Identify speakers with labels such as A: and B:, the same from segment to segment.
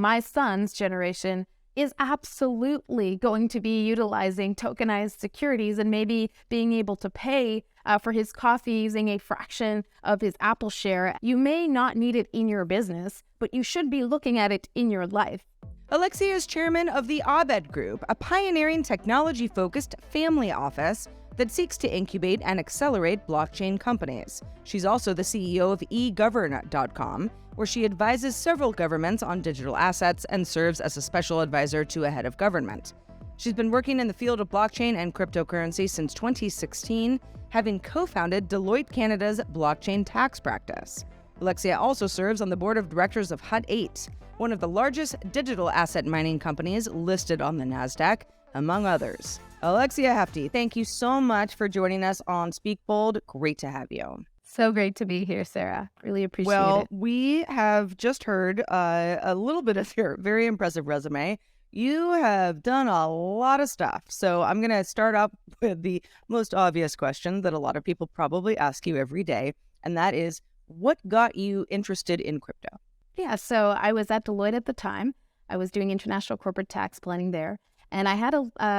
A: my son's generation is absolutely going to be utilizing tokenized securities and maybe being able to pay for his coffee using a fraction of his Apple share. You may not need it in your business, but you should be looking at it in your life.
B: Alexia is chairman of the Abed Group, a pioneering technology-focused family office that seeks to incubate and accelerate blockchain companies. She's also the CEO of egovern.com, where she advises several governments on digital assets and serves as a special advisor to a head of government. She's been working in the field of blockchain and cryptocurrency since 2016, having co-founded Deloitte Canada's blockchain tax practice. Alexia also serves on the board of directors of Hut 8, one of the largest digital asset mining companies listed on the NASDAQ, among others. Alexia Hefti, thank you so much for joining us on Speak Bold. Great to have you.
A: So great to be here, Sarah. Really appreciate it.
B: Well, we have just heard a little bit of your very impressive resume. You have done a lot of stuff. So I'm going to start up with the most obvious question that a lot of people probably ask you every day, and that is, what got you interested in crypto?
A: Yeah, so I was at Deloitte at the time. I was doing international corporate tax planning there. And I had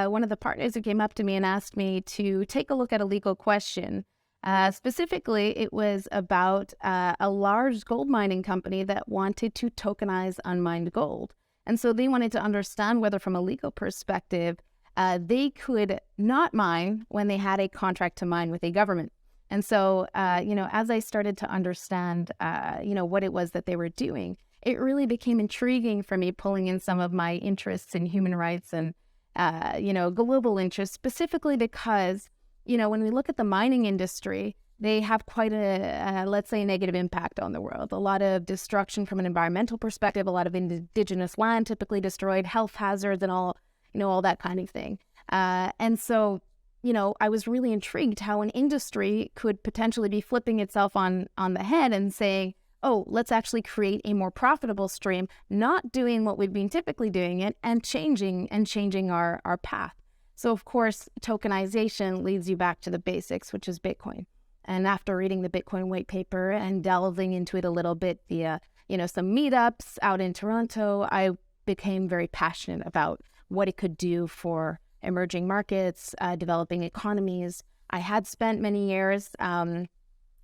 A: one of the partners who came up to me and asked me to take a look at a legal question. Specifically, it was about a large gold mining company that wanted to tokenize unmined gold. And so they wanted to understand whether from a legal perspective, they could not mine when they had a contract to mine with a government. And so, as I started to understand, what it was that they were doing, it really became intriguing for me, pulling in some of my interests in human rights and, global interests, specifically because, when we look at the mining industry, they have quite a, let's say, negative impact on the world. A lot of destruction from an environmental perspective, a lot of indigenous land typically destroyed, health hazards and all that kind of thing. And so, I was really intrigued how an industry could potentially be flipping itself on the head and saying, oh, let's actually create a more profitable stream, not doing what we've been typically doing it and changing our path. So, of course, tokenization leads you back to the basics, which is Bitcoin. And after reading the Bitcoin white paper and delving into it a little bit via, some meetups out in Toronto, I became very passionate about what it could do for emerging markets, developing economies. I had spent many years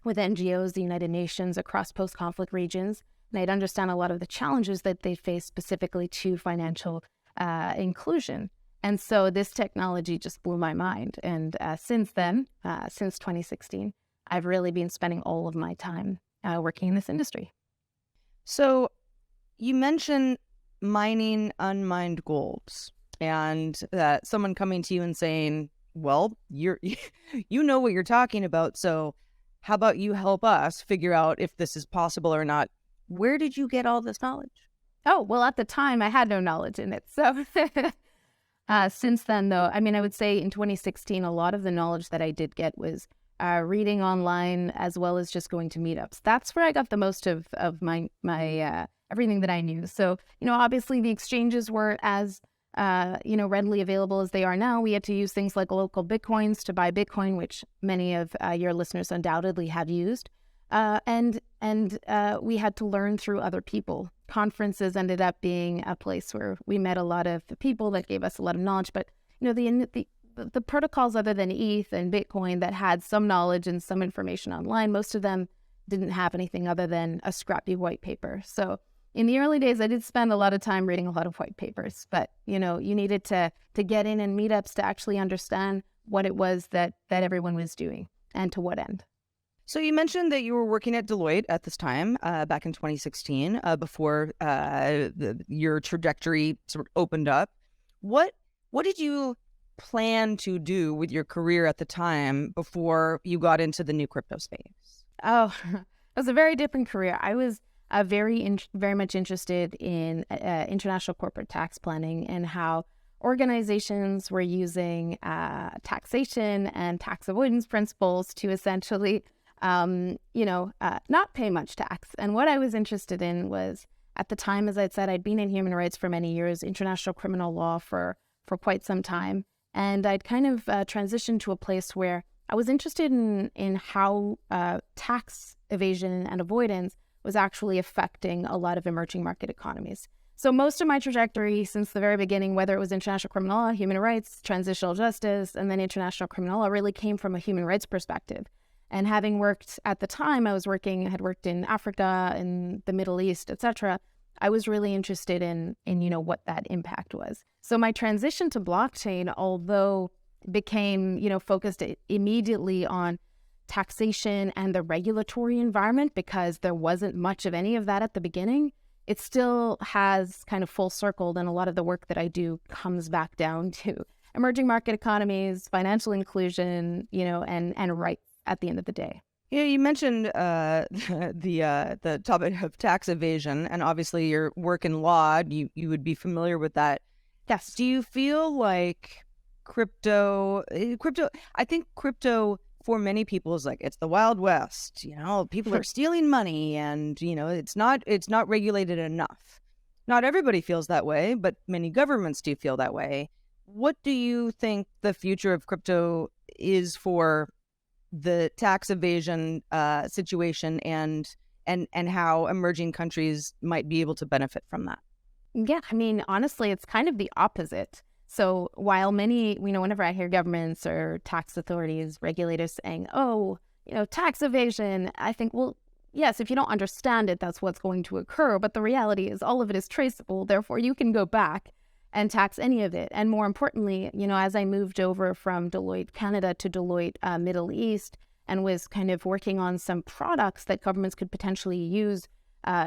A: with NGOs, the United Nations, across post-conflict regions, and I'd understand a lot of the challenges that they face specifically to financial inclusion. And so this technology just blew my mind. And since then, since 2016, I've really been spending all of my time working in this industry.
B: So you mentioned mining unmined golds and someone coming to you and saying, well, you know what you're talking about, so how about you help us figure out if this is possible or not? Where did you get all this knowledge?
A: Oh, well, at the time, I had no knowledge in it. So since then, though, I would say in 2016, a lot of the knowledge that I did get was reading online as well as just going to meetups. That's where I got the most of my everything that I knew. So, obviously the exchanges weren't as readily available as they are now. We had to use things like local Bitcoins to buy Bitcoin, which many of your listeners undoubtedly have used. And we had to learn through other people. Conferences ended up being a place where we met a lot of people that gave us a lot of knowledge. But, the protocols other than ETH and Bitcoin that had some knowledge and some information online, most of them didn't have anything other than a scrappy white paper. So in the early days, I did spend a lot of time reading a lot of white papers, but, you needed to get in meetups to actually understand what it was that everyone was doing and to what end.
B: So you mentioned that you were working at Deloitte at this time, back in 2016, before your trajectory sort of opened up. What did you plan to do with your career at the time before you got into the new crypto space?
A: Oh, it was a very different career. I was very much interested in international corporate tax planning and how organizations were using taxation and tax avoidance principles to essentially, not pay much tax. And what I was interested in was, at the time, as I'd said, I'd been in human rights for many years, international criminal law for quite some time. And I'd kind of transitioned to a place where I was interested in how tax evasion and avoidance was actually affecting a lot of emerging market economies. So most of my trajectory since the very beginning, whether it was international criminal law, human rights, transitional justice, and then international criminal law, really came from a human rights perspective. And having worked at the time, I had worked in Africa, in the Middle East, etc. I was really interested in what that impact was. So my transition to blockchain, although became, focused immediately on taxation and the regulatory environment because there wasn't much of any of that at the beginning, it still has kind of full circled, and a lot of the work that I do comes back down to emerging market economies, financial inclusion, and rights at the end of the day.
B: Yeah, you mentioned the topic of tax evasion, and obviously your work in law, you would be familiar with that.
A: Yes.
B: Do you feel like crypto, I think crypto for many people is like, it's the Wild West, people are stealing money and, it's not regulated enough. Not everybody feels that way, but many governments do feel that way. What do you think the future of crypto is for the tax evasion situation and how emerging countries might be able to benefit from that?
A: Yeah, honestly, it's kind of the opposite. So while many, whenever I hear governments or tax authorities, regulators saying, tax evasion, I think, well, yes, if you don't understand it, that's what's going to occur. But the reality is all of it is traceable. Therefore, you can go back and tax any of it. And more importantly, as I moved over from Deloitte Canada to Deloitte Middle East and was kind of working on some products that governments could potentially use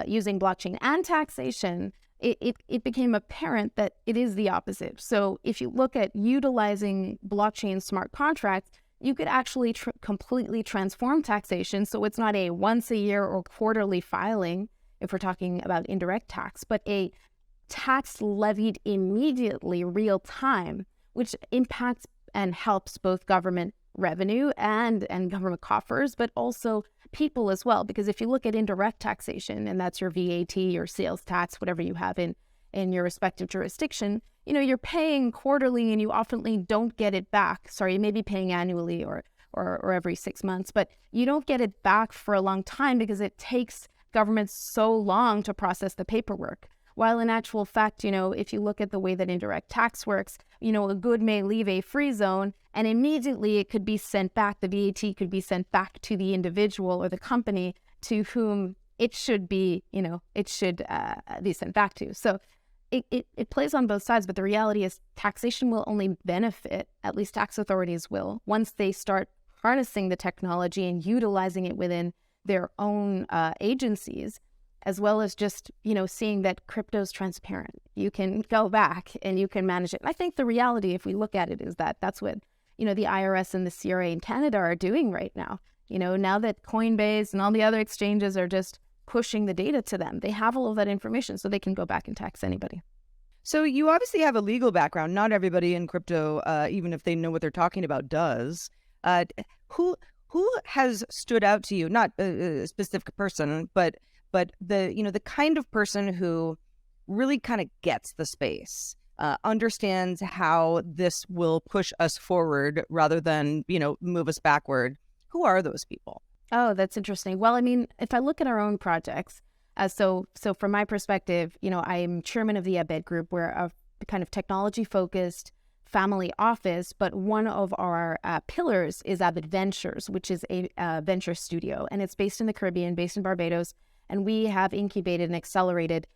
A: using blockchain and taxation, it became apparent that it is the opposite. So if you look at utilizing blockchain smart contracts, you could actually completely transform taxation. So it's not a once a year or quarterly filing, if we're talking about indirect tax, but a tax levied immediately, real time, which impacts and helps both government revenue and government coffers, but also people as well. Because if you look at indirect taxation, and that's your VAT, your sales tax, whatever you have in your respective jurisdiction, you're paying quarterly and you often don't get it back. Sorry, you may be paying annually or every 6 months, but you don't get it back for a long time because it takes governments so long to process the paperwork. While in actual fact, if you look at the way that indirect tax works, a good may leave a free zone and immediately it could be sent back. The VAT could be sent back to the individual or the company to whom it should be, be sent back to. So it plays on both sides, but the reality is taxation will only benefit, at least tax authorities will, once they start harnessing the technology and utilizing it within their own agencies, as well as just, seeing that crypto is transparent. You can go back and you can manage it. I think the reality, if we look at it, is that that's what, the IRS and the CRA in Canada are doing right now. Now that Coinbase and all the other exchanges are just pushing the data to them, they have all of that information so they can go back and tax anybody.
B: So you obviously have a legal background. Not everybody in crypto, even if they know what they're talking about, does. Who has stood out to you? Not a specific person, but the kind of person who really kind of gets the space, understands how this will push us forward rather than, move us backward. Who are those people?
A: Oh, that's interesting. Well, if I look at our own projects, so from my perspective, I'm chairman of the Abed Group. We're a kind of technology-focused family office, but one of our pillars is Abed Ventures, which is a venture studio, and it's based in the Caribbean, based in Barbados. And we have incubated and accelerated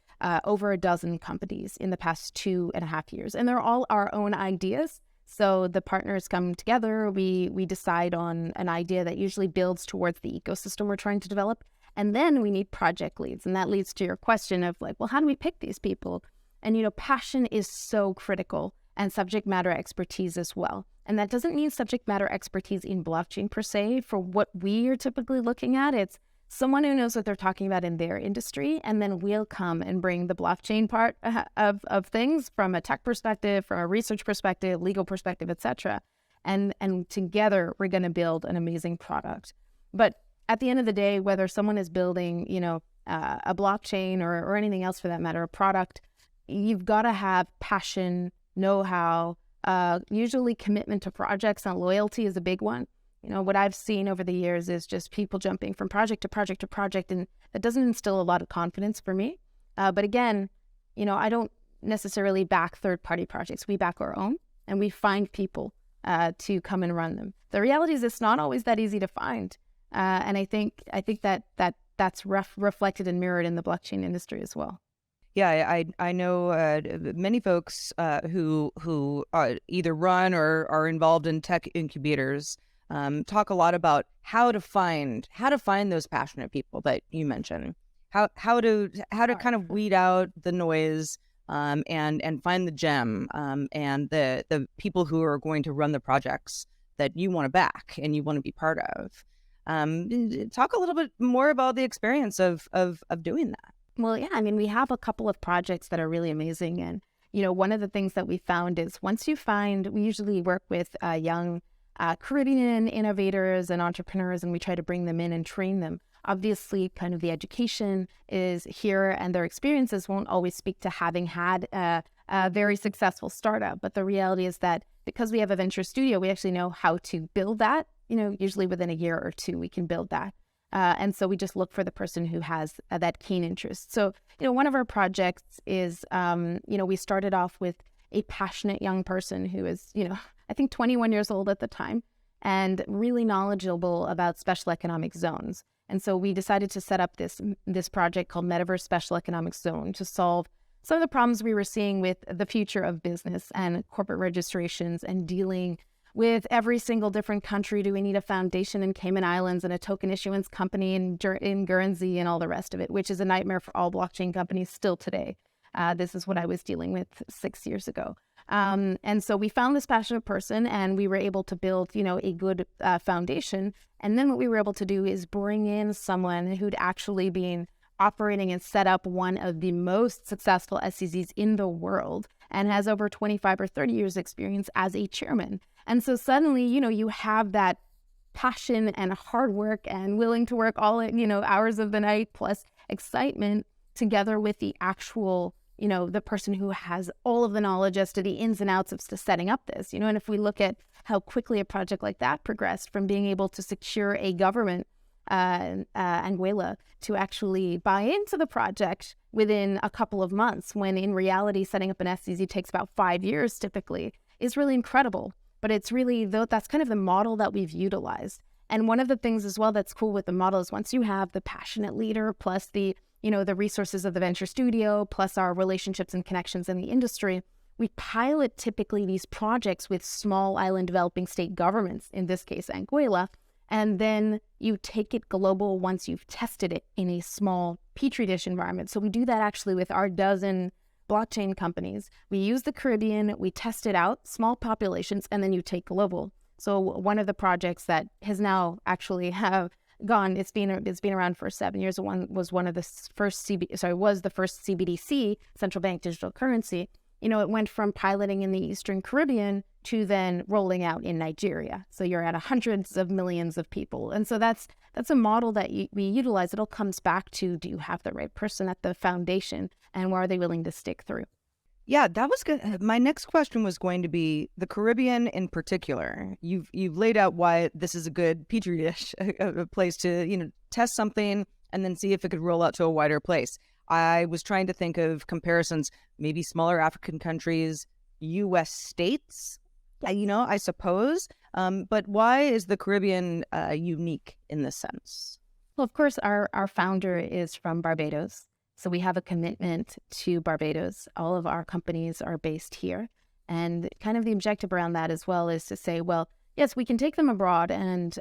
A: over a dozen companies in the past 2.5 years. And they're all our own ideas. So the partners come together, we decide on an idea that usually builds towards the ecosystem we're trying to develop. And then we need project leads. And that leads to your question of how do we pick these people? And, passion is so critical, and subject matter expertise as well. And that doesn't mean subject matter expertise in blockchain per se. For what we are typically looking at, it's someone who knows what they're talking about in their industry, and then we'll come and bring the blockchain part of things from a tech perspective, from a research perspective, legal perspective, etc. And together we're going to build an amazing product. But at the end of the day, whether someone is building, a blockchain or anything else for that matter, a product, you've got to have passion, know-how, usually commitment to projects, and loyalty is a big one. What I've seen over the years is just people jumping from project to project to project, and that doesn't instill a lot of confidence for me. But again, I don't necessarily back third-party projects. We back our own, and we find people to come and run them. The reality is it's not always that easy to find. And I think that's reflected and mirrored in the blockchain industry as well.
B: Yeah, I know many folks who either run or are involved in tech incubators talk a lot about how to find those passionate people that you mentioned. How to kind of weed out the noise and find the gem and the people who are going to run the projects that you want to back and you want to be part of. Talk a little bit more about the experience of doing that.
A: Well, yeah, I mean, we have a couple of projects that are really amazing. And, one of the things that we found is we usually work with young Caribbean innovators and entrepreneurs, and we try to bring them in and train them. Obviously, kind of the education is here, and their experiences won't always speak to having had a very successful startup. But the reality is that because we have a venture studio, we actually know how to build that. Usually within a year or two, we can build that. And so we just look for the person who has that keen interest. So, one of our projects is, we started off with a passionate young person who is, I think 21 years old at the time and really knowledgeable about special economic zones. And so we decided to set up this project called Metaverse Special Economic Zone to solve some of the problems we were seeing with the future of business and corporate registrations and dealing with every single different country. Do we need a foundation in Cayman Islands and a token issuance company in Guernsey and all the rest of it, which is a nightmare for all blockchain companies still today. This is what I was dealing with 6 years ago. And so we found this passionate person and we were able to build, a good foundation. And then what we were able to do is bring in someone who'd actually been operating and set up one of the most successful SEZs in the world and has over 25 or 30 years experience as a chairman. And so suddenly, you have that passion and hard work and willing to work all, hours of the night plus excitement together with the actual, the person who has all of the knowledge as to the ins and outs of setting up this, and if we look at how quickly a project like that progressed from being able to secure a government, Anguilla, to actually buy into the project within a couple of months, when in reality, setting up an SEZ takes about 5 years typically, is really incredible. But it's really, that's kind of the model that we've utilized. And one of the things as well that's cool with the model is once you have the passionate leader plus the, the resources of the venture studio plus our relationships and connections in the industry, we pilot typically these projects with small island developing state governments, in this case, Anguilla, and then you take it global once you've tested it in a small petri dish environment. So we do that actually with our dozen blockchain companies. We use the Caribbean, we test it out, small populations, and then you take global. So one of the projects that has now actually it's been around for 7 years. Was the first CBDC, central bank digital currency. It went from piloting in the Eastern Caribbean to then rolling out in Nigeria. So you're at hundreds of millions of people. And so that's a model that we utilize. It all comes back to, do you have the right person at the foundation and are they willing to stick through?
B: Yeah, that was good. My next question was going to be the Caribbean in particular. You've laid out why this is a good petri dish, a place to, test something and then see if it could roll out to a wider place. I was trying to think of comparisons, maybe smaller African countries, U.S. states, I suppose. But why is the Caribbean unique in this sense?
A: Well, of course, our founder is from Barbados. So we have a commitment to Barbados. All of our companies are based here. And kind of the objective around that as well is to say, well, yes, we can take them abroad and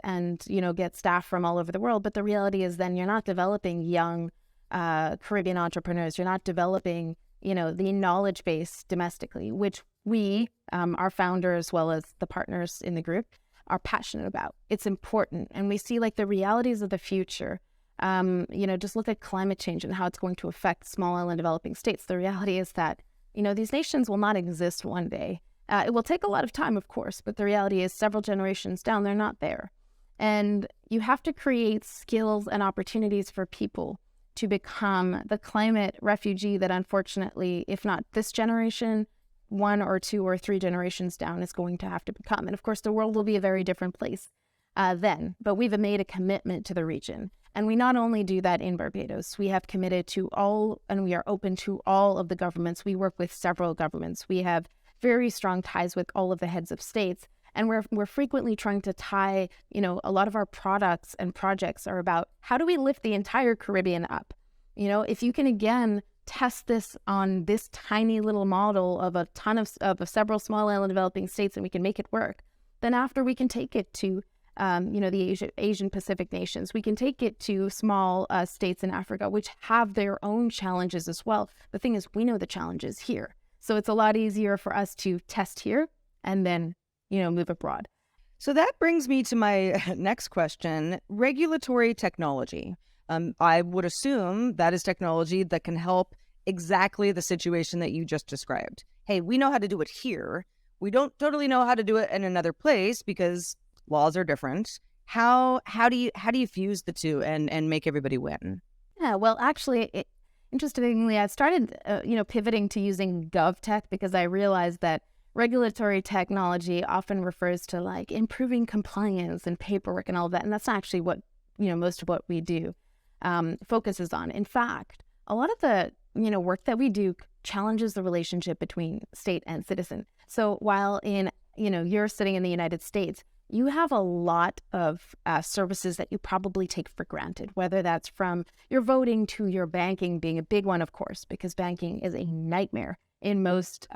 A: get staff from all over the world. But the reality is then you're not developing young Caribbean entrepreneurs. You're not developing, the knowledge base domestically, which we, our founder, as well as the partners in the group, are passionate about. It's important. And we see the realities of the future. Just look at climate change and how it's going to affect small island developing states. The reality is that, these nations will not exist one day. It will take a lot of time, of course, but the reality is several generations down, they're not there. And you have to create skills and opportunities for people to become the climate refugee that unfortunately, if not this generation, 1 or 2 or 3 generations down is going to have to become. And of course, the world will be a very different place. then, but we've made a commitment to the region. And we not only do that in Barbados, we have committed to all, and we are open to all of the governments. We work with several governments. We have very strong ties with all of the heads of states. And we're frequently trying to tie, a lot of our products and projects are about how do we lift the entire Caribbean up? If you can, again, test this on this tiny little model of a ton of several small island developing states and we can make it work, then after we can take it to the Asian Pacific nations. We can take it to small states in Africa, which have their own challenges as well. The thing is, we know the challenges here. So it's a lot easier for us to test here and then, move abroad.
B: So that brings me to my next question, regulatory technology. I would assume that is technology that can help exactly the situation that you just described. Hey, we know how to do it here. We don't totally know how to do it in another place because laws are different. How do you fuse the two and make everybody win?
A: Yeah, well, actually, interestingly, I started pivoting to using GovTech because I realized that regulatory technology often refers to like improving compliance and paperwork and all of that, and that's not actually what most of what we do focuses on. In fact, a lot of the work that we do challenges the relationship between state and citizen. So while you're sitting in the United States, you have a lot of services that you probably take for granted, whether that's from your voting to your banking being a big one, of course, because banking is a nightmare in most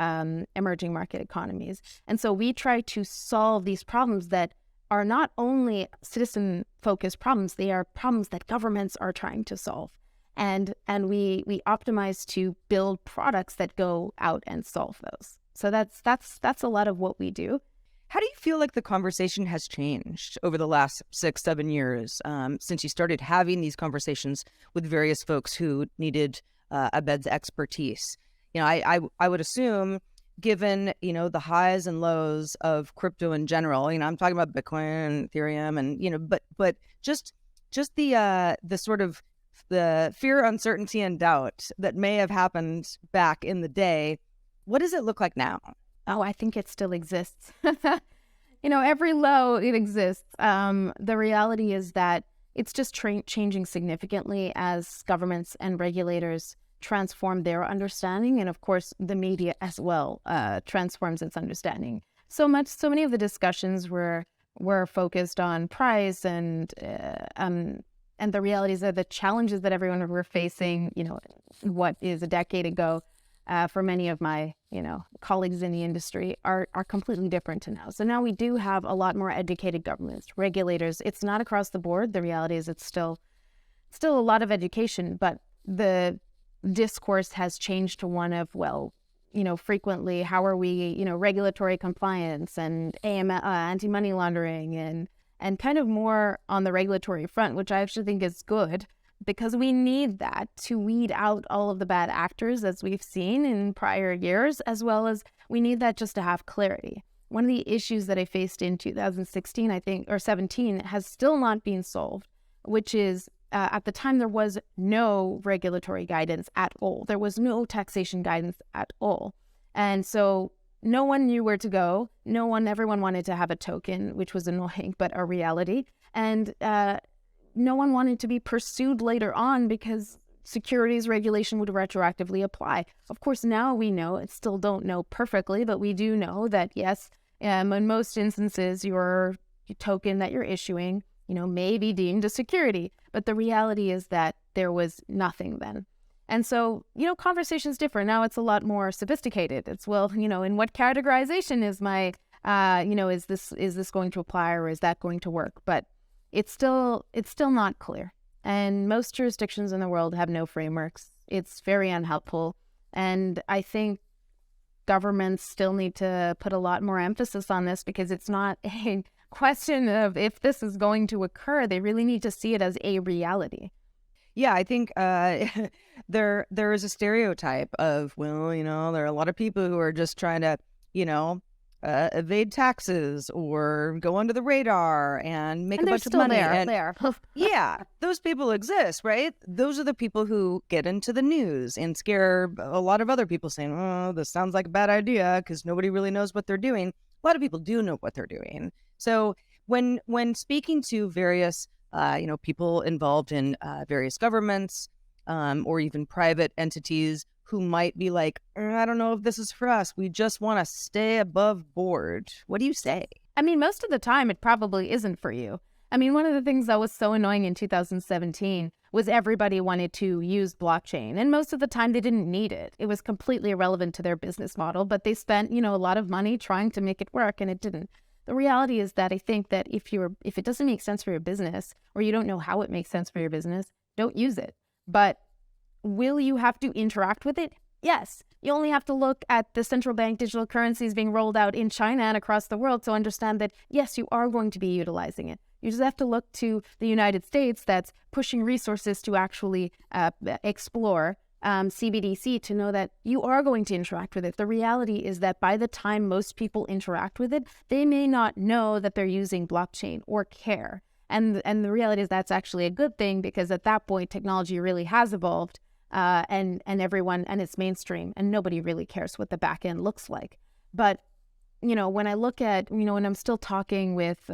A: emerging market economies. And so we try to solve these problems that are not only citizen-focused problems, they are problems that governments are trying to solve. And we optimize to build products that go out and solve those. So that's a lot of what we do.
B: How do you feel like the conversation has changed over the last 6-7 years since you started having these conversations with various folks who needed Abed's expertise? I would assume, given the highs and lows of crypto in general, I'm talking about Bitcoin and Ethereum, and but just the sort of the fear, uncertainty, and doubt that may have happened back in the day. What does it look like now?
A: Oh, I think it still exists. Every low, it exists. The reality is that it's just changing significantly as governments and regulators transform their understanding. And of course, the media as well transforms its understanding. So many of the discussions were focused on price and the realities are the challenges that everyone were facing, what is a decade ago. For many of my, colleagues in the industry are completely different to now. So now we do have a lot more educated governments, regulators. It's not across the board. The reality is it's still a lot of education, but the discourse has changed to one of, frequently, how are we, regulatory compliance and anti-money laundering and kind of more on the regulatory front, which I actually think is good. Because we need that to weed out all of the bad actors as we've seen in prior years, as well as we need that just to have clarity. One of the issues that I faced in 2016, I think, or 17, has still not been solved, which is at the time there was no regulatory guidance at all. There was no taxation guidance at all. And so no one knew where to go. Everyone wanted to have a token, which was annoying, but a reality. And no one wanted to be pursued later on because securities regulation would retroactively apply. Of course, now we know, and still don't know perfectly, but we do know that, yes, in most instances, your token that you're issuing, may be deemed a security. But the reality is that there was nothing then. And so, conversation's different. Now it's a lot more sophisticated. It's, in what categorization is my, is this going to apply or is that going to work? But it's still not clear. And most jurisdictions in the world have no frameworks. It's very unhelpful. And I think governments still need to put a lot more emphasis on this because it's not a question of if this is going to occur. They really need to see it as a reality.
B: Yeah, I think there is a stereotype of, there are a lot of people who are just trying to, evade taxes or go under the radar and make a bunch of money. Yeah, those people exist, right? Those are the people who get into the news and scare a lot of other people saying, oh, this sounds like a bad idea because nobody really knows what they're doing. A lot of people do know what they're doing. So When speaking to various people involved in various governments or even private entities who might be like, I don't know if this is for us. We just want to stay above board. What do you say?
A: I mean, most of the time, it probably isn't for you. I mean, one of the things that was so annoying in 2017 was everybody wanted to use blockchain. And most of the time, they didn't need it. It was completely irrelevant to their business model, but they spent, a lot of money trying to make it work, and it didn't. The reality is that I think that if it doesn't make sense for your business, or you don't know how it makes sense for your business, don't use it. But will you have to interact with it? Yes. You only have to look at the central bank digital currencies being rolled out in China and across the world to understand that, yes, you are going to be utilizing it. You just have to look to the United States that's pushing resources to actually explore CBDC to know that you are going to interact with it. The reality is that by the time most people interact with it, they may not know that they're using blockchain or care. And the reality is that's actually a good thing, because at that point, technology really has evolved and everyone, and it's mainstream, and nobody really cares what the back end looks like. But, when I look at, when I'm still talking with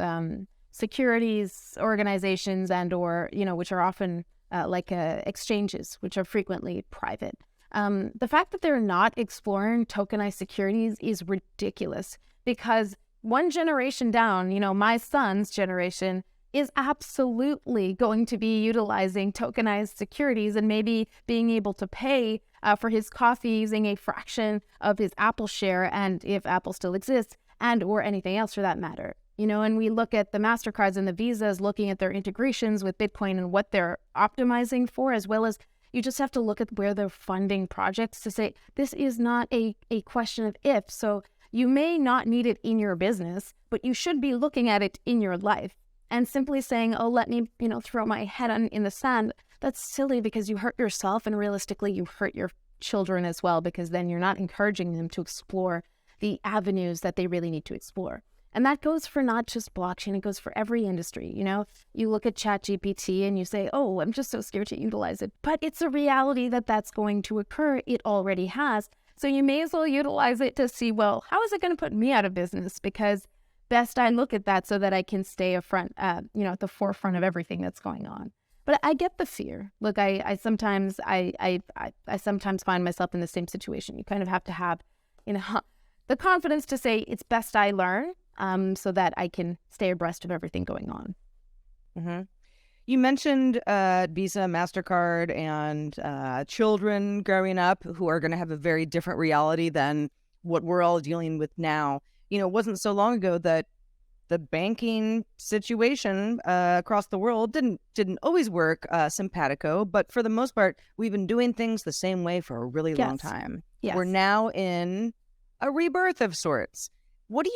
A: securities organizations or, which are often exchanges, which are frequently private. The fact that they're not exploring tokenized securities is ridiculous, because one generation down, my son's generation is absolutely going to be utilizing tokenized securities and maybe being able to pay for his coffee using a fraction of his Apple share, and if Apple still exists, and or anything else for that matter. And we look at the MasterCards and the Visas looking at their integrations with Bitcoin and what they're optimizing for, as well as you just have to look at where they're funding projects to say, this is not a question of if. So you may not need it in your business, but you should be looking at it in your life. And simply saying, oh, let me, throw my head in the sand, that's silly, because you hurt yourself, and realistically, you hurt your children as well, because then you're not encouraging them to explore the avenues that they really need to explore. And that goes for not just blockchain, it goes for every industry. You look at ChatGPT and you say, oh, I'm just so scared to utilize it. But it's a reality that that's going to occur. It already has. So you may as well utilize it to see, well, how is it going to put me out of business? Because best I look at that so that I can stay at the forefront of everything that's going on. But I get the fear. Look, I sometimes find myself in the same situation. You kind of have to have, the confidence to say it's best I learn so that I can stay abreast of everything going on.
B: Mm-hmm. You mentioned Visa, MasterCard, and children growing up who are going to have a very different reality than what we're all dealing with now. It wasn't so long ago that the banking situation across the world didn't always work simpatico, but for the most part, we've been doing things the same way for a really long time.
A: Yes.
B: We're now in a rebirth of sorts. What do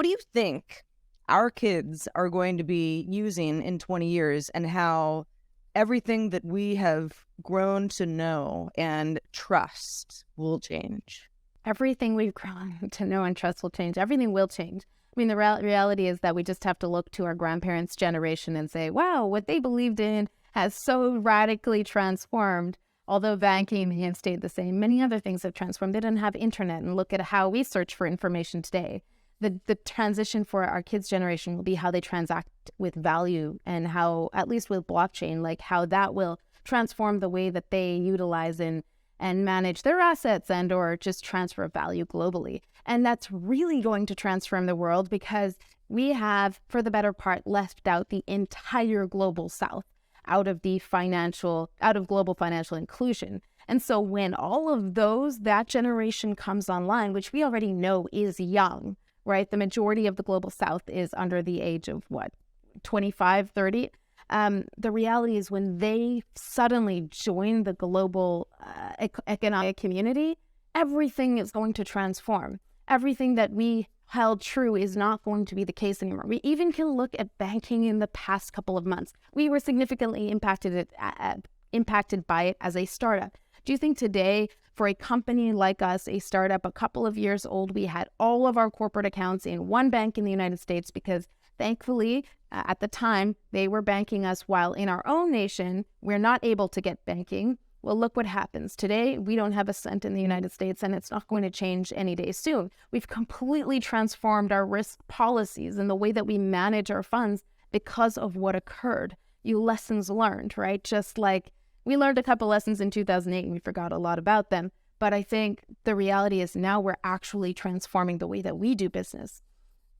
B: you think our kids are going to be using in 20 years, and how everything that we have grown to know and trust will change?
A: Everything we've grown to know and trust will change. Everything will change. I mean, the reality is that we just have to look to our grandparents' generation and say, wow, what they believed in has so radically transformed. Although banking may have stayed the same, many other things have transformed. They didn't have internet, and look at how we search for information today. The transition for our kids' generation will be how they transact with value, and how, at least with blockchain, like how that will transform the way that they utilize and manage their assets and or just transfer value globally. And that's really going to transform the world, because we have, for the better part, left out the entire global South out of global financial inclusion. And so when all of that generation comes online, which we already know is young, right? The majority of the global South is under the age of 25, 30. The reality is when they suddenly join the global economic community, everything is going to transform. Everything that we held true is not going to be the case anymore. We even can look at banking in the past couple of months. We were significantly impacted by it as a startup. Do you think today, for a company like us, a startup a couple of years old, we had all of our corporate accounts in one bank in the United States, because thankfully, at the time, they were banking us, while in our own nation, we're not able to get banking. Well, look what happens. Today, we don't have a cent in the United States, and it's not going to change any day soon. We've completely transformed our risk policies and the way that we manage our funds because of what occurred. You lessons learned, right? Just like we learned a couple lessons in 2008 and we forgot a lot about them. But I think the reality is now we're actually transforming the way that we do business.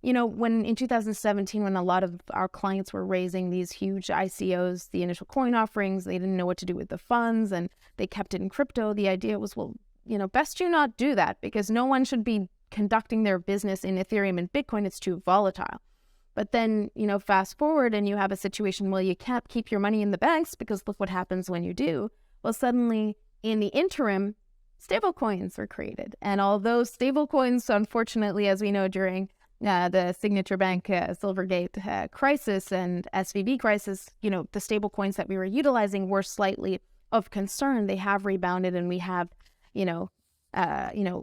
A: You know, when in 2017, when a lot of our clients were raising these huge ICOs, the initial coin offerings, they didn't know what to do with the funds and they kept it in crypto. The idea was, well, you know, best you not do that because no one should be conducting their business in Ethereum and Bitcoin. It's too volatile. But then, you know, fast forward and you have a situation where you can't keep your money in the banks because look what happens when you do. Well, suddenly in the interim, stablecoins were created. And although stablecoins, unfortunately, as we know during the Signature Bank Silvergate crisis and SVB crisis, you know, the stablecoins that we were utilizing were slightly of concern. They have rebounded and we have, a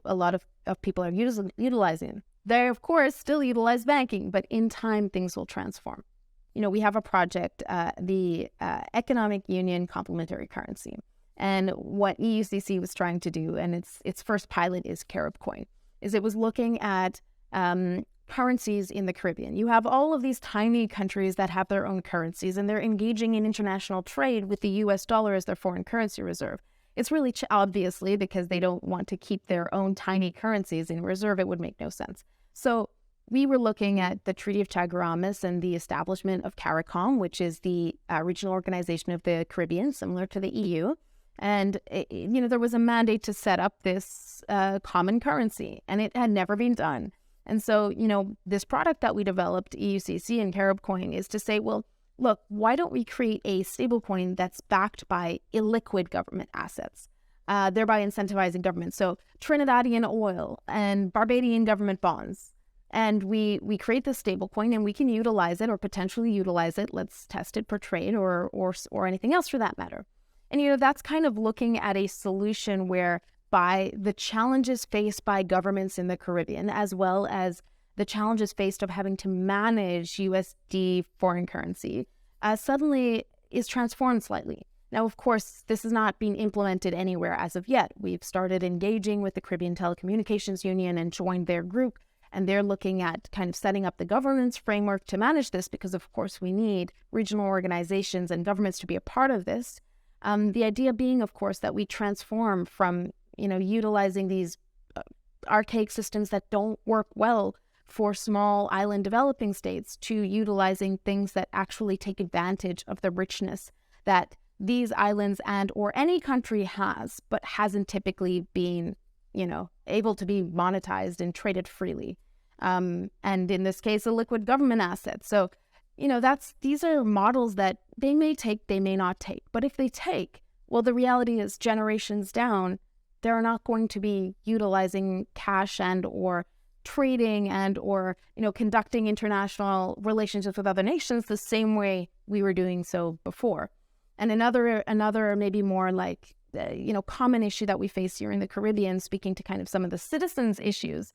A: lot of people are utilizing them. They, of course, still utilize banking, but in time, things will transform. You know, we have a project, the Economic Union Complementary Currency. And what EUCC was trying to do, and its first pilot is Carib Coin, is it was looking at currencies in the Caribbean. You have all of these tiny countries that have their own currencies, and they're engaging in international trade with the US dollar as their foreign currency reserve. It's really obviously because they don't want to keep their own tiny currencies in reserve. It would make no sense. So we were looking at the Treaty of Chaguaramas and the establishment of CARICOM, which is the regional organization of the Caribbean, similar to the EU. And, there was a mandate to set up this common currency, and it had never been done. And so, this product that we developed, EUCC and Carib Coin, is to say, well, look, why don't we create a stablecoin that's backed by illiquid government assets, thereby incentivizing government? So Trinidadian oil and Barbadian government bonds. And we create this stablecoin and we can utilize it or potentially utilize it. Let's test it for trade or anything else for that matter. And, that's kind of looking at a solution where by the challenges faced by governments in the Caribbean, as well as the challenges faced of having to manage USD foreign currency, suddenly is transformed slightly. Now, of course, this is not being implemented anywhere as of yet. We've started engaging with the Caribbean Telecommunications Union and joined their group, and they're looking at kind of setting up the governance framework to manage this because, of course, we need regional organizations and governments to be a part of this. The idea being, of course, that we transform from, utilizing these archaic systems that don't work well for small island developing states to utilizing things that actually take advantage of the richness that these islands and or any country has, but hasn't typically been, able to be monetized and traded freely. And in this case, a liquid government asset. So, these are models that they may take, they may not take. But if they take, well, the reality is generations down, they're not going to be utilizing cash and or trading and or, conducting international relationships with other nations the same way we were doing so before. And another maybe more like, common issue that we face here in the Caribbean, speaking to kind of some of the citizens' issues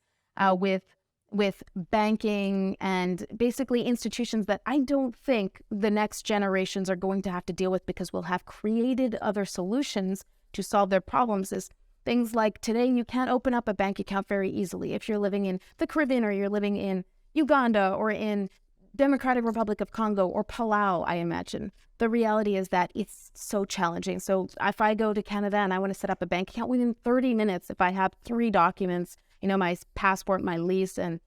A: with banking and basically institutions that I don't think the next generations are going to have to deal with because we'll have created other solutions to solve their problems, is things like today you can't open up a bank account very easily if you're living in the Caribbean or you're living in Uganda or in Democratic Republic of Congo or Palau, I imagine. The reality is that it's so challenging. So if I go to Canada and I want to set up a bank account within 30 minutes, if I have 3 documents, my passport, my lease, and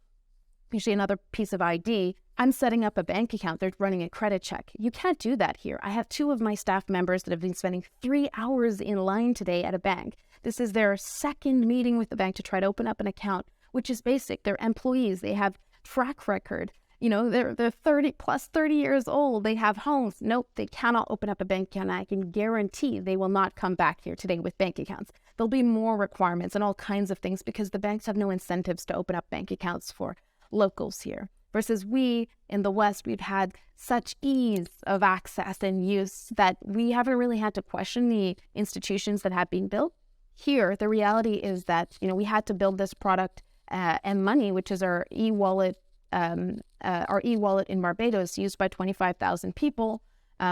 A: usually another piece of ID, I'm setting up a bank account. They're running a credit check. You can't do that here. I have 2 of my staff members that have been spending 3 hours in line today at a bank. This is their second meeting with the bank to try to open up an account, which is basic. They're employees. They have track record. They're 30 years old. They have homes. Nope, they cannot open up a bank account. I can guarantee they will not come back here today with bank accounts. There'll be more requirements and all kinds of things because the banks have no incentives to open up bank accounts for locals here. Versus we in the West, we've had such ease of access and use that we haven't really had to question the institutions that have been built. Here, the reality is that, we had to build this product and money, which is our e-wallet, in Barbados, used by 25,000 people,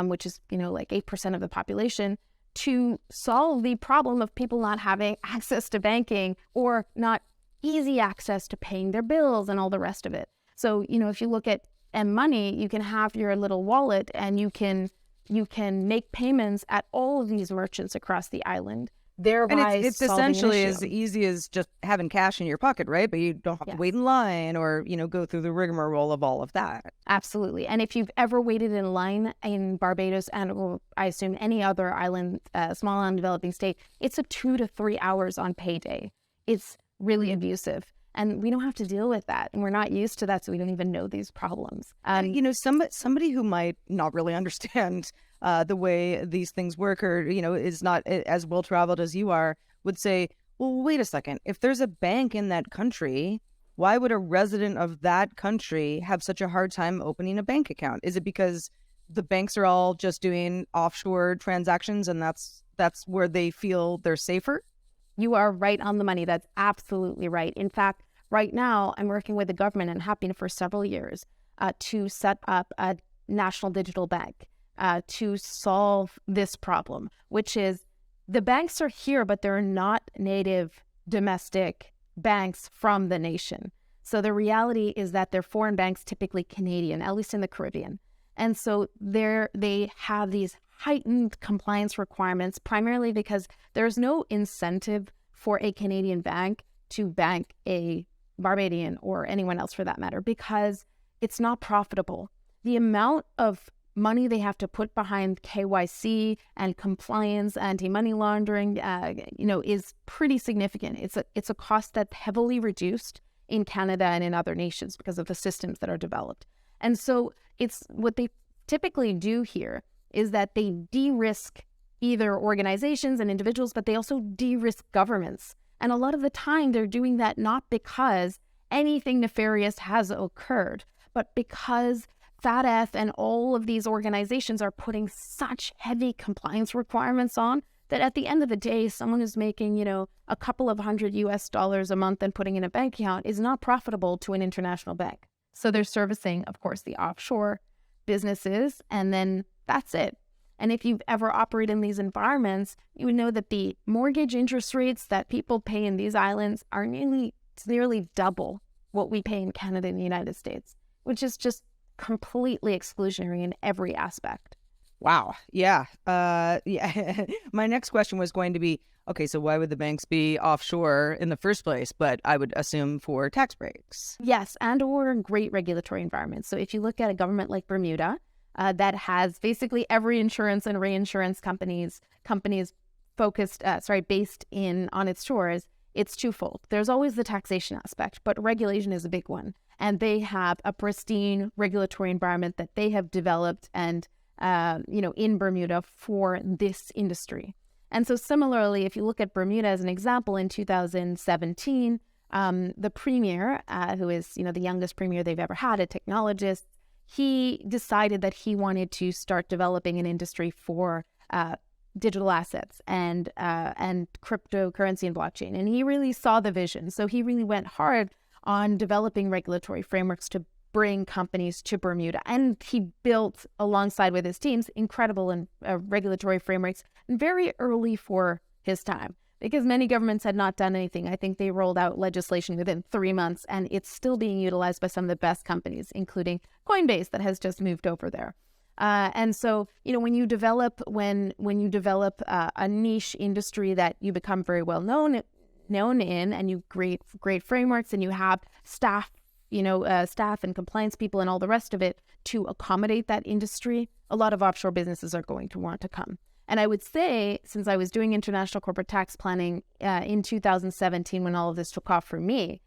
A: which is, like 8% of the population. to solve the problem of people not having access to banking or not easy access to paying their bills and all the rest of it. So, if you look at M-Money, you can have your little wallet and you can make payments at all of these merchants across the island, thereby
B: And it's
A: solving
B: essentially
A: an issue.
B: as easy as just having cash in your pocket, right? But you don't have to wait in line or, go through the rigmarole of all of that.
A: Absolutely. And if you've ever waited in line in Barbados or I assume any other island, small island developing state, it's a 2 to 3 hours on payday. It's really abusive. And we don't have to deal with that. And we're not used to that, so we don't even know these problems.
B: Somebody who might not really understand the way these things work or, is not as well-traveled as you are would say, well, wait a second. If there's a bank in that country, why would a resident of that country have such a hard time opening a bank account? Is it because the banks are all just doing offshore transactions and that's where they feel they're safer?
A: You are right on the money. That's absolutely right. In fact, right now, I'm working with the government and have been for several years to set up a national digital bank to solve this problem, which is the banks are here, but they're not native domestic banks from the nation. So the reality is that they're foreign banks, typically Canadian, at least in the Caribbean. And so they have these heightened compliance requirements, primarily because there's no incentive for a Canadian bank to bank a Barbadian or anyone else for that matter, because it's not profitable. The amount of money they have to put behind KYC and compliance, anti-money laundering, is pretty significant. It's a cost that's heavily reduced in Canada and in other nations because of the systems that are developed. And so it's what they typically do here is that they de-risk either organizations and individuals, but they also de-risk governments. And a lot of the time they're doing that not because anything nefarious has occurred, but because FATF and all of these organizations are putting such heavy compliance requirements on that at the end of the day, someone who's making, a couple of $100 a month and putting in a bank account is not profitable to an international bank. So they're servicing, of course, the offshore businesses, and then that's it. And if you've ever operated in these environments, you would know that the mortgage interest rates that people pay in these islands are nearly double what we pay in Canada and the United States, which is just completely exclusionary in every aspect.
B: Wow. Yeah. Yeah. My next question was going to be, okay, so why would the banks be offshore in the first place? But I would assume for tax breaks.
A: Yes, and or great regulatory environments. So if you look at a government like Bermuda, that has basically every insurance and reinsurance companies focused, based on its shores, it's twofold. There's always the taxation aspect, but regulation is a big one. And they have a pristine regulatory environment that they have developed and, in Bermuda for this industry. And so similarly, if you look at Bermuda as an example, in 2017, the premier, who is, the youngest premier they've ever had, a technologist, he decided that he wanted to start developing an industry for digital assets and cryptocurrency and blockchain. And he really saw the vision. So he really went hard on developing regulatory frameworks to bring companies to Bermuda. And he built, alongside with his teams, incredible and regulatory frameworks very early for his time, because many governments had not done anything. I think they rolled out legislation within 3 months, and it's still being utilized by some of the best companies, including Coinbase that has just moved over there. And so, when you develop a niche industry that you become very well known in, and you create great frameworks, and you have staff and compliance people and all the rest of it to accommodate that industry, a lot of offshore businesses are going to want to come. And I would say, since I was doing international corporate tax planning in 2017, when all of this took off for me,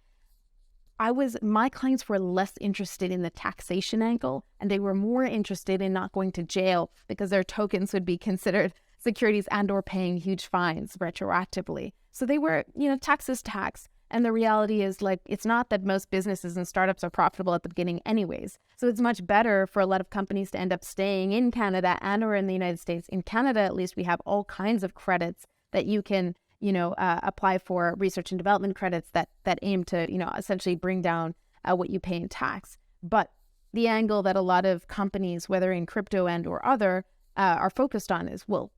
A: my clients were less interested in the taxation angle, and they were more interested in not going to jail because their tokens would be considered securities and or paying huge fines retroactively. So they were, tax is tax. And the reality is, it's not that most businesses and startups are profitable at the beginning anyways. So it's much better for a lot of companies to end up staying in Canada and or in the United States. In Canada, at least, we have all kinds of credits that you can, apply for, research and development credits that aim to, essentially bring down what you pay in tax. But the angle that a lot of companies, whether in crypto and or other, are focused on is, well,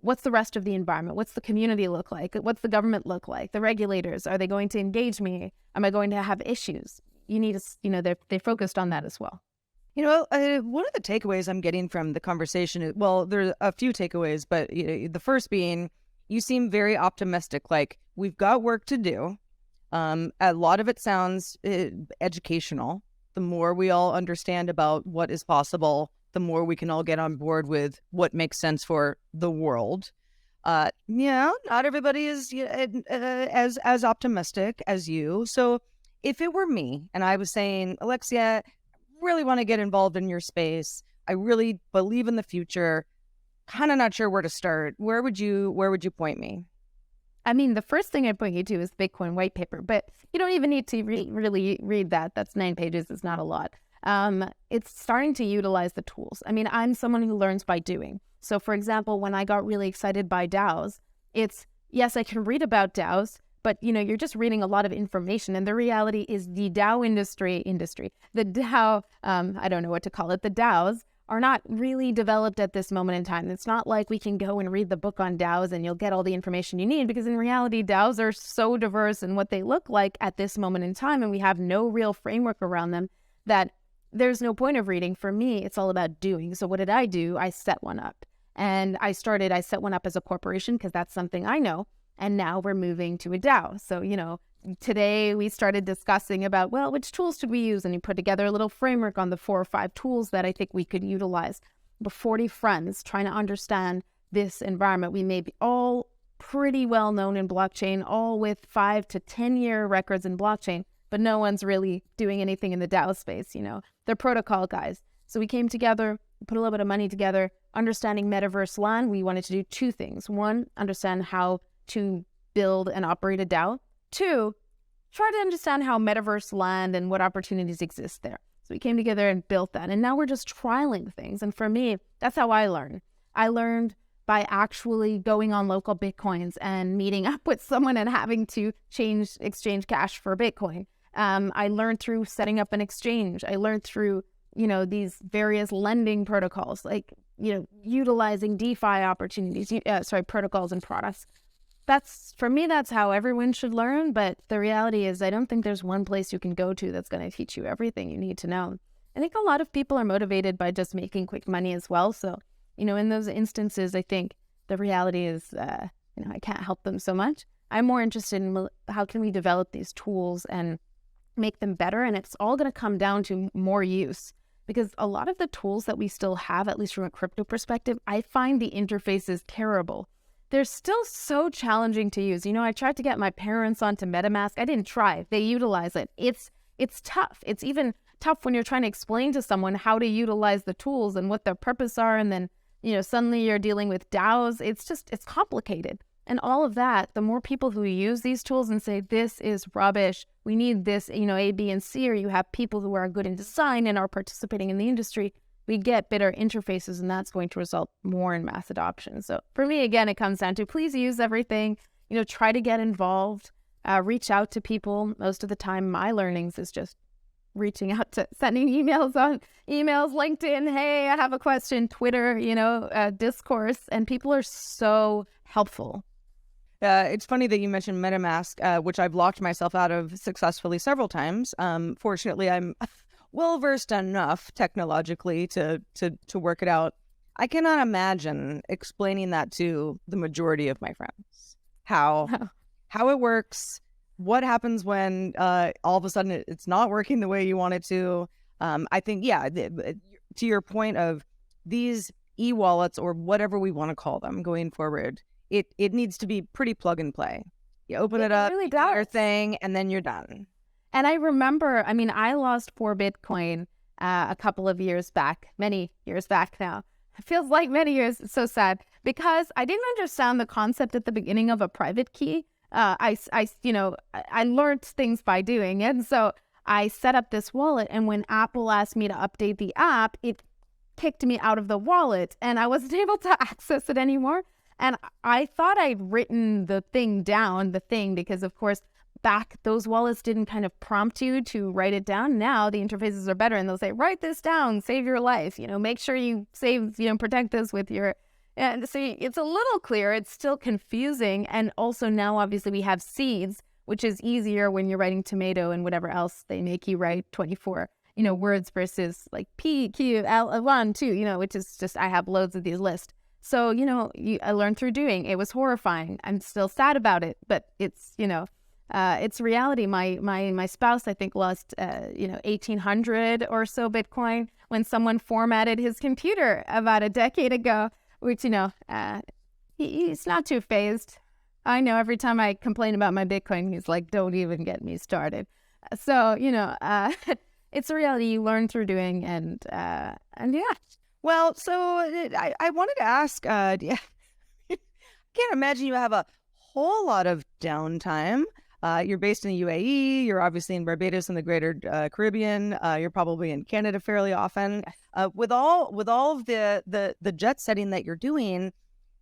A: what's the rest of the environment? What's the community look like? What's the government look like? The regulators, are they going to engage me? Am I going to have issues? You need to, they focused on that as well.
B: One of the takeaways I'm getting from the conversation is, well, there's a few takeaways, but the first being, you seem very optimistic. Like, we've got work to do. A lot of it sounds educational. The more we all understand about what is possible, the more we can all get on board with what makes sense for the world. Not everybody is as optimistic as you. So if it were me and I was saying, Alexia, really want to get involved in your space, I really believe in the future, kind of not sure where to start, where would you point me?
A: I mean, the first thing I'd point you to is Bitcoin white paper, but you don't even need to really read that. That's 9 pages. It's not a lot. It's starting to utilize the tools. I mean, I'm someone who learns by doing. So for example, when I got really excited by DAOs, it's, yes, I can read about DAOs, but you're just reading a lot of information. And the reality is the DAO industry, the DAO, I don't know what to call it, the DAOs are not really developed at this moment in time. It's not like we can go and read the book on DAOs and you'll get all the information you need, because in reality, DAOs are so diverse in what they look like at this moment in time, and we have no real framework around them, that there's no point of reading. For me, it's all about doing. So what did I do? I set one up. And I set one up as a corporation because that's something I know. And now we're moving to a DAO. So, today we started discussing about, well, which tools should we use? And you put together a little framework on the 4 or 5 tools that I think we could utilize. We're 40 friends trying to understand this environment. We may be all pretty well known in blockchain, all with 5 to 10 year records in blockchain, but no one's really doing anything in the DAO space. They're protocol guys. So we came together, put a little bit of money together, understanding metaverse land. We wanted to do 2 things. 1, understand how to build and operate a DAO. 2, try to understand how metaverse land and what opportunities exist there. So we came together and built that. And now we're just trialing things. And for me, that's how I learned. I learned by actually going on local Bitcoins and meeting up with someone and having to exchange cash for Bitcoin. I learned through setting up an exchange. I learned through, these various lending protocols, like, utilizing DeFi opportunities, protocols and products. For me, that's how everyone should learn. But the reality is, I don't think there's one place you can go to that's going to teach you everything you need to know. I think a lot of people are motivated by just making quick money as well. So, in those instances, I think the reality is, I can't help them so much. I'm more interested in how can we develop these tools and make them better. And it's all going to come down to more use, because a lot of the tools that we still have, at least from a crypto perspective, I find the interfaces terrible. They're still so challenging to use. I tried to get my parents onto Metamask. I didn't try. They utilize it. It's tough. It's even tough when you're trying to explain to someone how to utilize the tools and what their purpose are. And then, suddenly you're dealing with DAOs. It's complicated. And all of that, the more people who use these tools and say, this is rubbish, we need this, A, B, and C, or you have people who are good in design and are participating in the industry, we get better interfaces, and that's going to result more in mass adoption. So for me, again, it comes down to please use everything, try to get involved, reach out to people. Most of the time, my learnings is just reaching out to sending emails, LinkedIn, hey, I have a question, Twitter, discourse, and people are so helpful.
B: It's funny that you mentioned Metamask, which I've locked myself out of successfully several times. Fortunately, I'm well-versed enough technologically to work it out. I cannot imagine explaining that to the majority of my friends. How it works, what happens when all of a sudden it's not working the way you want it to. I think, to your point of these e-wallets, or whatever we want to call them going forward, it needs to be pretty plug and play. You open it up,
A: really
B: you do your thing, and then you're done.
A: And I remember, I lost 4 Bitcoin a couple of years back, many years back now. It feels like many years. It's so sad, because I didn't understand the concept at the beginning of a private key. I learned things by doing it. And so I set up this wallet, and when Apple asked me to update the app, it kicked me out of the wallet and I wasn't able to access it anymore. And I thought I'd written the thing down, because of course, back those wallets didn't kind of prompt you to write it down. Now the interfaces are better, and they'll say, write this down, save your life, make sure you save, protect this with your And so it's a little clear. It's still confusing. And also now, obviously, we have seeds, which is easier when you're writing tomato and whatever else they make you write 24, words versus like P, Q, L, 1, 2, which is just, I have loads of these lists. So, I learned through doing. It was horrifying. I'm still sad about it, but it's, it's reality. My spouse, I think, lost, 1,800 or so Bitcoin when someone formatted his computer about a decade ago, which, he's not too phased. I know every time I complain about my Bitcoin, he's like, don't even get me started. So, it's a reality. You learn through doing, and yeah.
B: Well, so I wanted to ask, yeah, I can't imagine you have a whole lot of downtime. You're based in the UAE. You're obviously in Barbados and the Greater Caribbean. You're probably in Canada fairly often. With all of the jet setting that you're doing,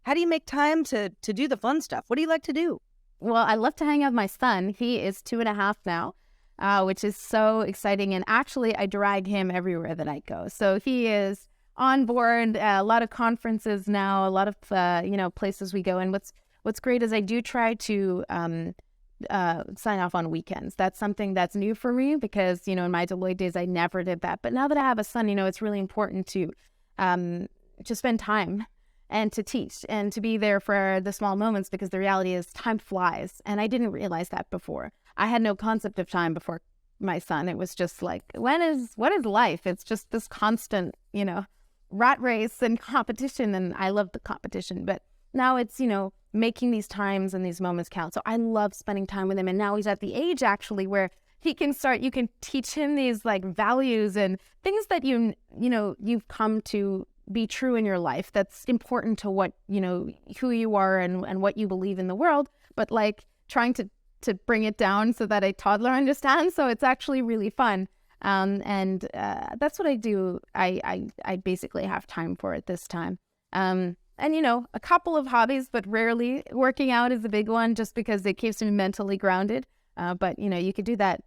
B: how do you make time to do the fun stuff? What do you like to do?
A: Well, I love to hang out with my son. He is 2.5 now, which is so exciting. And actually, I drag him everywhere that I go. So he is on board a lot of conferences now, a lot of places we go. And what's great is I do try to sign off on weekends. That's something that's new for me because in my Deloitte days I never did that. But now that I have a son, it's really important to spend time and to teach and to be there for the small moments, because the reality is time flies. And I didn't realize that before. I had no concept of time before my son. It was just like, what is life? It's just this constant, rat race and competition. And I love the competition, but now it's, making these times and these moments count. So I love spending time with him. And now he's at the age actually where he can start, you can teach him these like values and things that you've come to be true in your life. That's important to what, who you are and what you believe in the world, but like trying to bring it down so that a toddler understands. So it's actually really fun. And that's what I do. I basically have time for it this time. And, a couple of hobbies, but rarely. Working out is a big one just because it keeps me mentally grounded. But, you could do that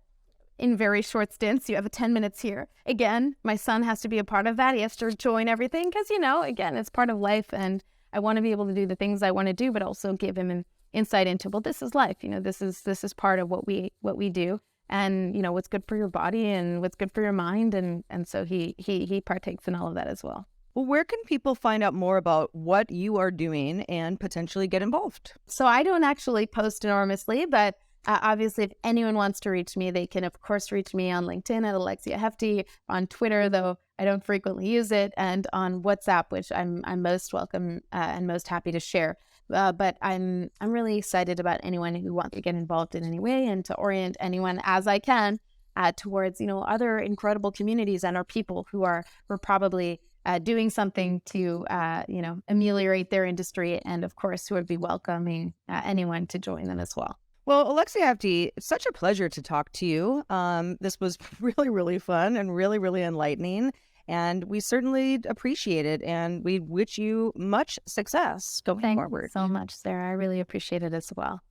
A: in very short stints. You have 10 minutes here. Again, my son has to be a part of that. He has to join everything because, again, it's part of life. And I want to be able to do the things I want to do, but also give him an insight into, well, this is life. This is part of what we do. And, what's good for your body and what's good for your mind. And so he partakes in all of that as well.
B: Well, where can people find out more about what you are doing and potentially get involved?
A: So I don't actually post enormously, but obviously if anyone wants to reach me, they can, of course, reach me on LinkedIn at Alexia Hefti, on Twitter, though I don't frequently use it, and on WhatsApp, which I'm most welcome and most happy to share. But I'm really excited about anyone who wants to get involved in any way and to orient anyone as I can towards, other incredible communities and our people who are probably doing something to, ameliorate their industry, and of course, who would be welcoming anyone to join them as well.
B: Well, Alexia Hefti, it's such a pleasure to talk to you. This was really, really fun and really, really enlightening, and we certainly appreciate it, and we wish you much success going forward.
A: Thanks so much, Sarah. I really appreciate it as well.